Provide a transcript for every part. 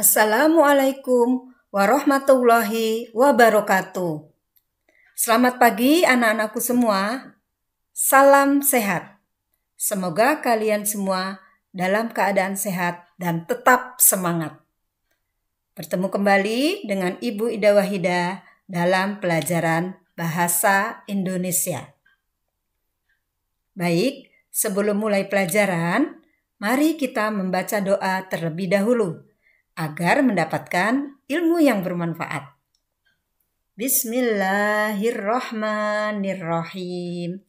Assalamualaikum warahmatullahi wabarakatuh. Selamat pagi anak-anakku semua. Salam sehat. Semoga kalian semua dalam keadaan sehat dan tetap semangat. Bertemu kembali dengan Ibu Ida Wahida dalam pelajaran Bahasa Indonesia. Baik, sebelum mulai pelajaran, mari kita membaca doa terlebih dahulu agar mendapatkan ilmu yang bermanfaat. Bismillahirrahmanirrahim.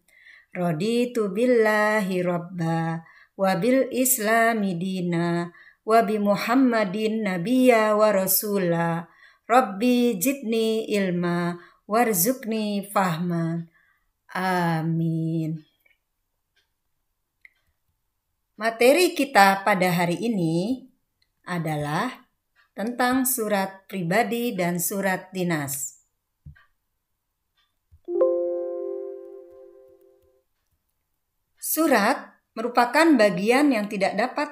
Raditu billahi robba wa bil islami dina wa bi Muhammadin nabiyya wa rasula. Rabbi jidni ilma warzuqni fahman. Amin. Materi kita pada hari ini adalah tentang surat pribadi dan surat dinas. Surat merupakan bagian yang tidak dapat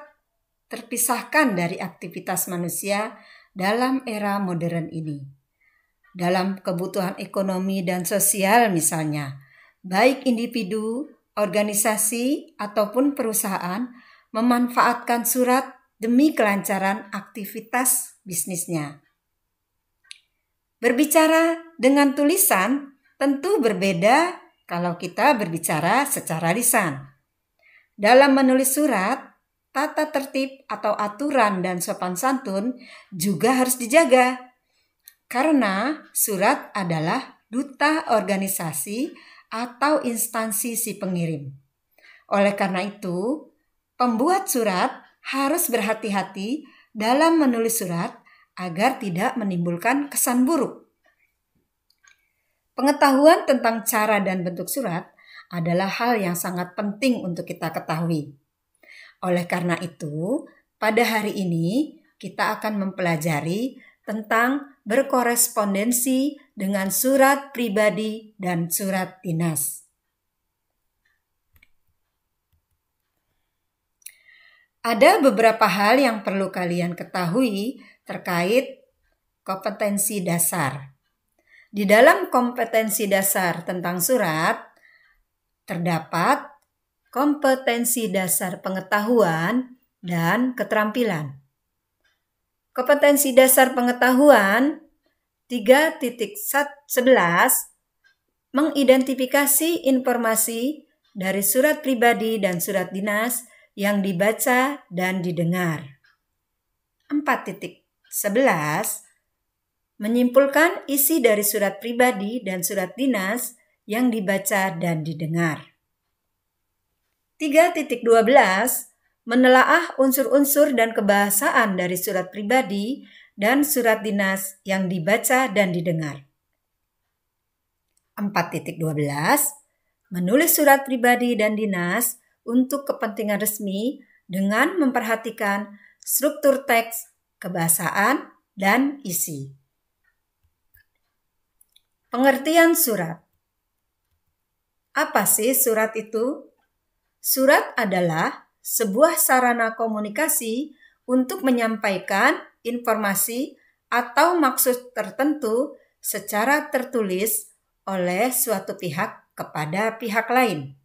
terpisahkan dari aktivitas manusia dalam era modern ini. Dalam kebutuhan ekonomi dan sosial misalnya, baik individu, organisasi, ataupun perusahaan memanfaatkan surat demi kelancaran aktivitas bisnisnya. Berbicara dengan tulisan tentu berbeda kalau kita berbicara secara lisan. Dalam menulis surat, tata tertib atau aturan dan sopan santun juga harus dijaga. Karena surat adalah duta organisasi atau instansi si pengirim. Oleh karena itu, pembuat surat harus berhati-hati dalam menulis surat agar tidak menimbulkan kesan buruk. Pengetahuan tentang cara dan bentuk surat adalah hal yang sangat penting untuk kita ketahui. Oleh karena itu, pada hari ini kita akan mempelajari tentang berkorespondensi dengan surat pribadi dan surat dinas. Ada beberapa hal yang perlu kalian ketahui terkait kompetensi dasar. Di dalam kompetensi dasar tentang surat, terdapat kompetensi dasar pengetahuan dan keterampilan. Kompetensi dasar pengetahuan 3.11 mengidentifikasi informasi dari surat pribadi dan surat dinas yang dibaca dan didengar. 4.11 menyimpulkan isi dari surat pribadi dan surat dinas yang dibaca dan didengar. 3.12 menelaah unsur-unsur dan kebahasaan dari surat pribadi dan surat dinas yang dibaca dan didengar. 4.12 menulis surat pribadi dan dinas untuk kepentingan resmi dengan memperhatikan struktur teks, kebahasaan, dan isi. Pengertian surat. Apa sih surat itu? Surat adalah sebuah sarana komunikasi untuk menyampaikan informasi atau maksud tertentu secara tertulis oleh suatu pihak kepada pihak lain.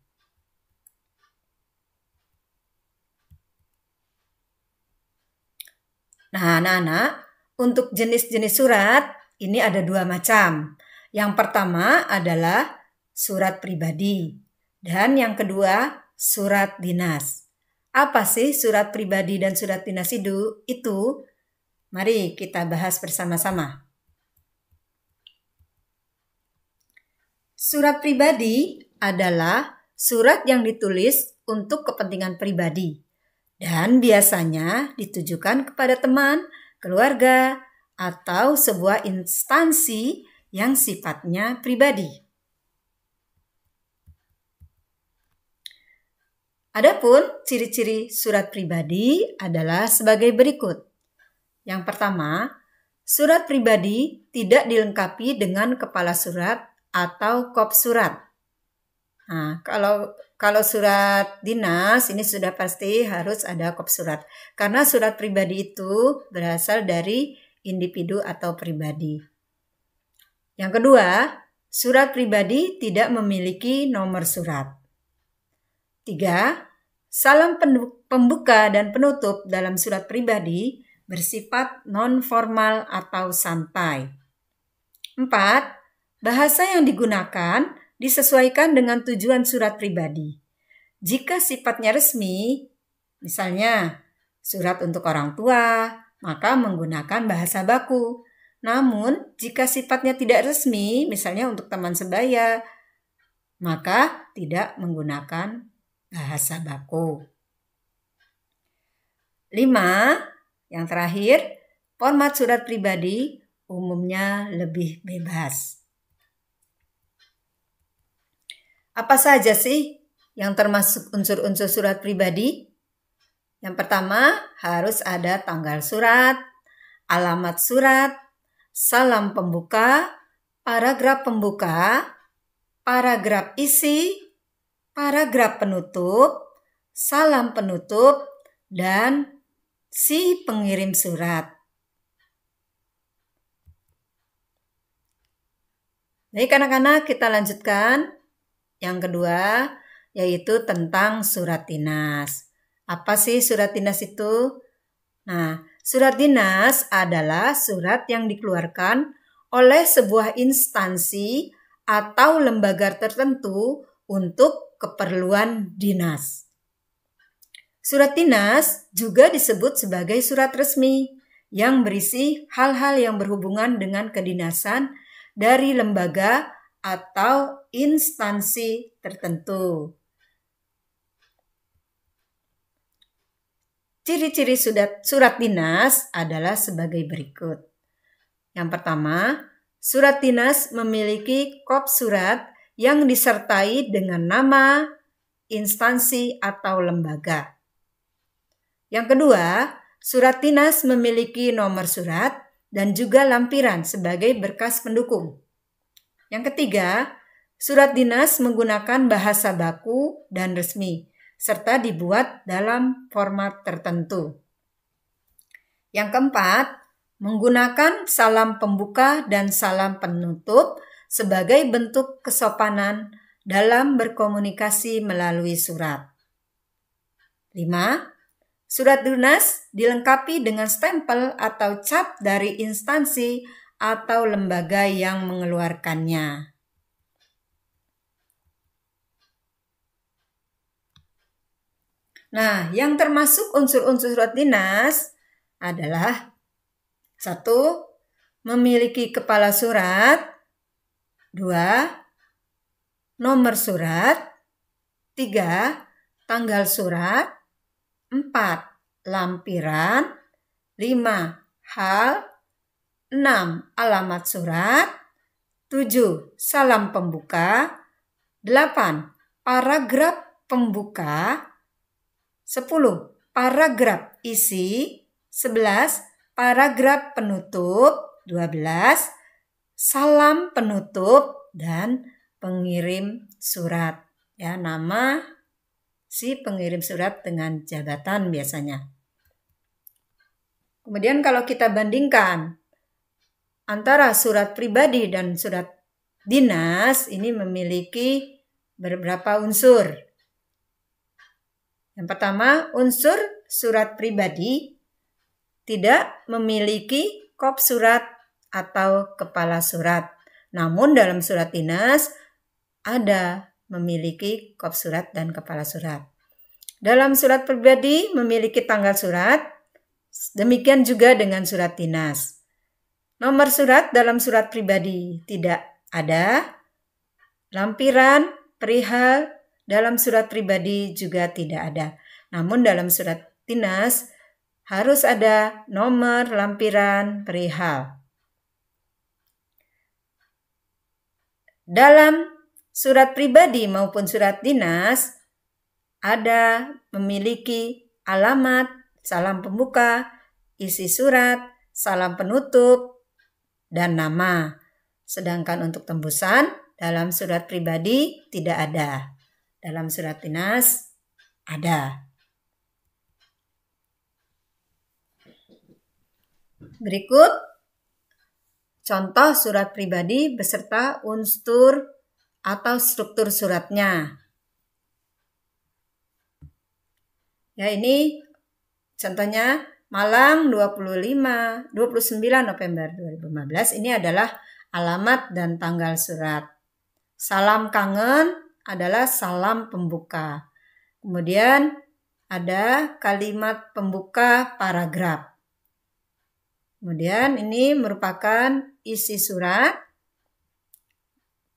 Nah, anak-anak, untuk jenis-jenis surat ini ada dua macam. Yang pertama adalah surat pribadi dan yang kedua surat dinas. Apa sih surat pribadi dan surat dinas itu? Mari kita bahas bersama-sama. Surat pribadi adalah surat yang ditulis untuk kepentingan pribadi dan biasanya ditujukan kepada teman, keluarga, atau sebuah instansi yang sifatnya pribadi. Adapun ciri-ciri surat pribadi adalah sebagai berikut. Yang pertama, surat pribadi tidak dilengkapi dengan kepala surat atau kop surat. Nah, kalau surat dinas ini sudah pasti harus ada kop surat. Karena surat pribadi itu berasal dari individu atau pribadi. Yang kedua, surat pribadi tidak memiliki nomor surat. 3. Salam pembuka dan penutup dalam surat pribadi bersifat non-formal atau santai. 4. Bahasa yang digunakan disesuaikan dengan tujuan surat pribadi. Jika sifatnya resmi, misalnya surat untuk orang tua, maka menggunakan bahasa baku. Namun, jika sifatnya tidak resmi, misalnya untuk teman sebaya, maka tidak menggunakan bahasa baku. 5. Yang terakhir, format surat pribadi umumnya lebih bebas. Apa saja sih yang termasuk unsur-unsur surat pribadi? Yang pertama, harus ada tanggal surat, alamat surat, salam pembuka, paragraf pembuka, paragraf isi, paragraf penutup, salam penutup, dan si pengirim surat. Baik anak-anak, kita lanjutkan. Yang kedua, yaitu tentang surat dinas. Apa sih surat dinas itu? Nah, surat dinas adalah surat yang dikeluarkan oleh sebuah instansi atau lembaga tertentu untuk keperluan dinas. Surat dinas juga disebut sebagai surat resmi yang berisi hal-hal yang berhubungan dengan kedinasan dari lembaga atau instansi tertentu. Ciri-ciri surat dinas adalah sebagai berikut. Yang pertama, surat dinas memiliki kop surat yang disertai dengan nama, instansi, atau lembaga. Yang kedua, surat dinas memiliki nomor surat dan juga lampiran sebagai berkas pendukung. Yang ketiga, surat dinas menggunakan bahasa baku dan resmi, serta dibuat dalam format tertentu. Yang keempat, menggunakan salam pembuka dan salam penutup sebagai bentuk kesopanan dalam berkomunikasi melalui surat. 5. Surat dinas dilengkapi dengan stempel atau cap dari instansi atau lembaga yang mengeluarkannya. Nah, yang termasuk unsur-unsur surat dinas adalah 1. Memiliki kepala surat, 2. Nomor surat, 3. Tanggal surat, 4. Lampiran, 5. Hal, 6. Alamat surat, 7. Salam pembuka, 8. Paragraf pembuka, 10. Paragraf isi, 11. Paragraf penutup, 12. Salam penutup dan pengirim surat. Ya, nama si pengirim surat dengan jabatan biasanya. Kemudian kalau kita bandingkan antara surat pribadi dan surat dinas, ini memiliki beberapa unsur. Yang pertama, unsur surat pribadi tidak memiliki kop surat atau kepala surat. Namun dalam surat dinas ada memiliki kop surat dan kepala surat. Dalam surat pribadi memiliki tanggal surat, demikian juga dengan surat dinas. Nomor surat dalam surat pribadi tidak ada. Lampiran, perihal dalam surat pribadi juga tidak ada. Namun dalam surat dinas harus ada nomor, lampiran, perihal. Dalam surat pribadi maupun surat dinas ada memiliki alamat, salam pembuka, isi surat, salam penutup, dan nama. Sedangkan untuk tembusan dalam surat pribadi tidak ada. dalam surat dinas ada. Berikut contoh surat pribadi beserta unsur atau struktur suratnya. Ya, ini contohnya Malang 29 November 2015. Ini adalah alamat dan tanggal surat. Salam kangen adalah salam pembuka. Kemudian ada kalimat pembuka paragraf. Kemudian ini merupakan isi surat,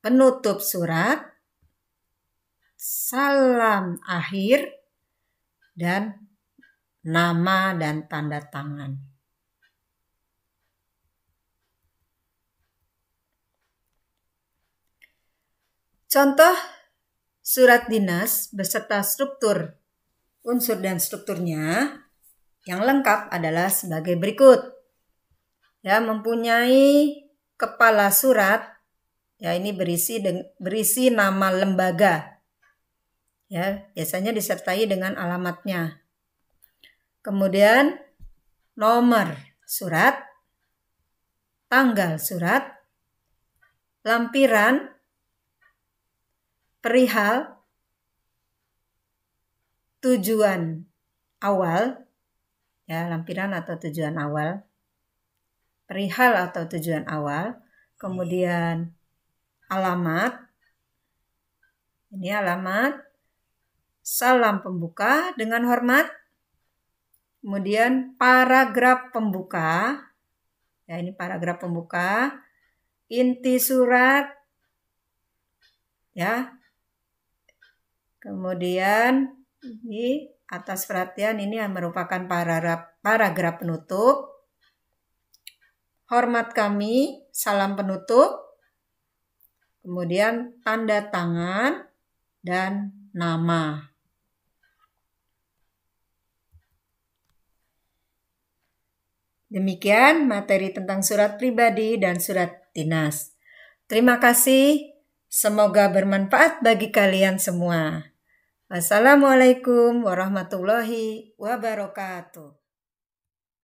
penutup surat, salam akhir, dan nama dan tanda tangan. Contoh surat dinas beserta struktur, unsur dan strukturnya yang lengkap adalah sebagai berikut. Ya, mempunyai kepala surat, ya ini berisi nama lembaga. Ya, biasanya disertai dengan alamatnya. Kemudian nomor surat, tanggal surat, lampiran, perihal, tujuan awal, ya lampiran atau tujuan awal, perihal atau tujuan awal, kemudian alamat, ini alamat, salam pembuka dengan hormat, kemudian paragraf pembuka, ya ini paragraf pembuka, inti surat, ya, kemudian di atas perhatian ini yang merupakan paragraf penutup, hormat kami, salam penutup, kemudian tanda tangan dan nama. Demikian materi tentang surat pribadi dan surat dinas. Terima kasih. Semoga bermanfaat bagi kalian semua. Wassalamualaikum warahmatullahi wabarakatuh.